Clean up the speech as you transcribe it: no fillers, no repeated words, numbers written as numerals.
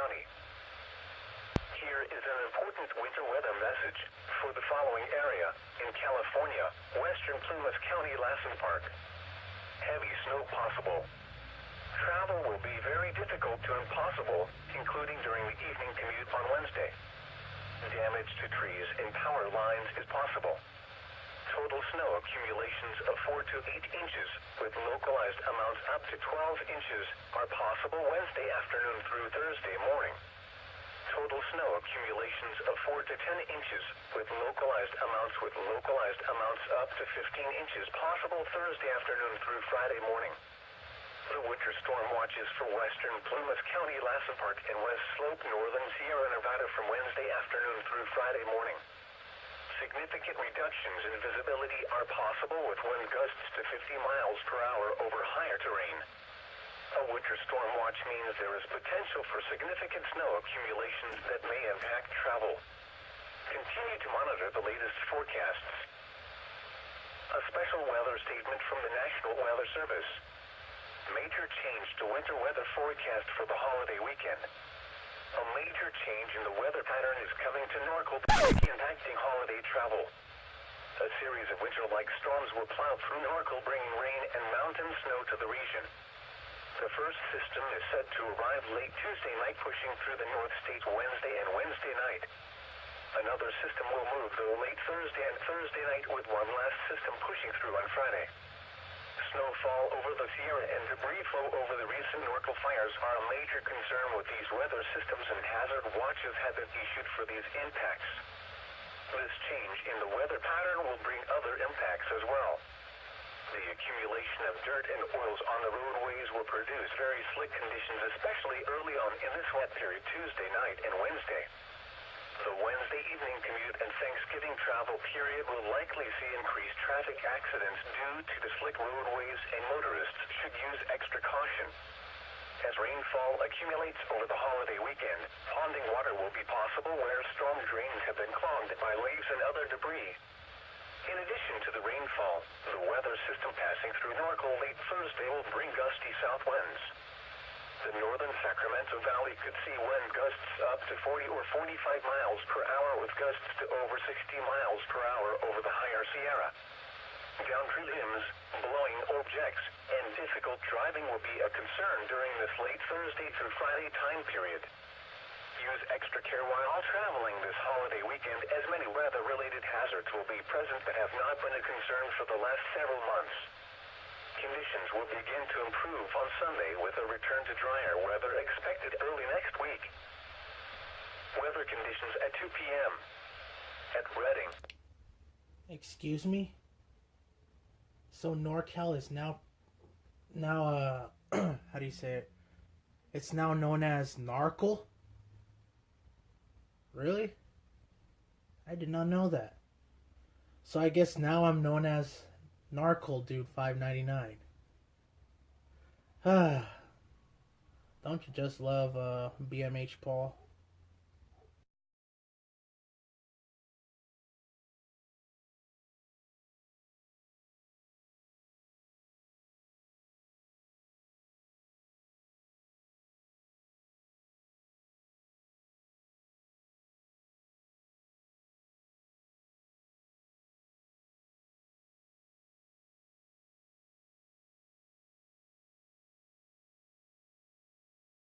County. Here is an important winter weather message for the following area in California, western Plumas County, Lassen Park. Heavy snow possible. Travel will be very difficult to impossible, including during the evening commute on Wednesday. Damage to trees and power lines is possible. Total snow accumulations of 4 to 8 inches, with localized amounts up to 12 inches, are possible Wednesday afternoon through Thursday morning. Total snow accumulations of 4 to 10 inches, with localized amounts up to 15 inches possible Thursday afternoon through Friday morning. The winter storm watches for western Plumas County, Lassen Park, and West Slope, northern Sierra Nevada from Wednesday afternoon through Friday morning. Significant reductions in visibility are possible with wind gusts to 50 miles per hour over higher terrain. A winter storm watch means there is potential for significant snow accumulations that may impact travel. Continue to monitor the latest forecasts. A special weather statement from the National Weather Service. Major change to winter weather forecast for the holiday weekend. A major change in the weather pattern is coming to Norcal, impacting holiday travel. A series of winter-like storms will plow through Norcal, bringing rain and mountain snow to the region. The first system is set to arrive late Tuesday night, pushing through the North States Wednesday and Wednesday night. Another system will move though late Thursday and Thursday night, with one last system pushing through on Friday. Snowfall over the Sierra and debris flow over the recent Norcal fires are a major concern with these weather systems, and hazard watches have been issued for these impacts. This change in the weather pattern will bring other impacts as well. The accumulation of dirt and oils on the roadways will produce very slick conditions, especially early on in this wet period Tuesday night and Wednesday. The Wednesday evening commute and Thanksgiving travel period will likely see increased traffic accidents due to the slick roadways, and motorists should use extra caution. As rainfall accumulates over the holiday weekend, ponding water will be possible where storm drains have been clogged by leaves and other debris. In addition to the rainfall, the weather system passing through Norcal late Thursday will bring gusty south winds. The northern Sacramento Valley could see wind gusts up to 40 or 45 miles per hour, with gusts to over 60 miles per hour over the higher Sierra. Down tree limbs, blowing objects, and difficult driving will be a concern during this late Thursday through Friday time period. Use extra care while traveling this holiday weekend, as many weather-related hazards will be present that have not been a concern for the last several months. Conditions will begin to improve on Sunday, with a return to drier weather expected early next week. Weather conditions at 2 p.m. at Redding. Excuse me? So NorCal is now how do you say it? It's now known as Narcal? Really? I did not know that. So I guess now I'm known as Narcal Dude 599. Don't you just love BMH Paul?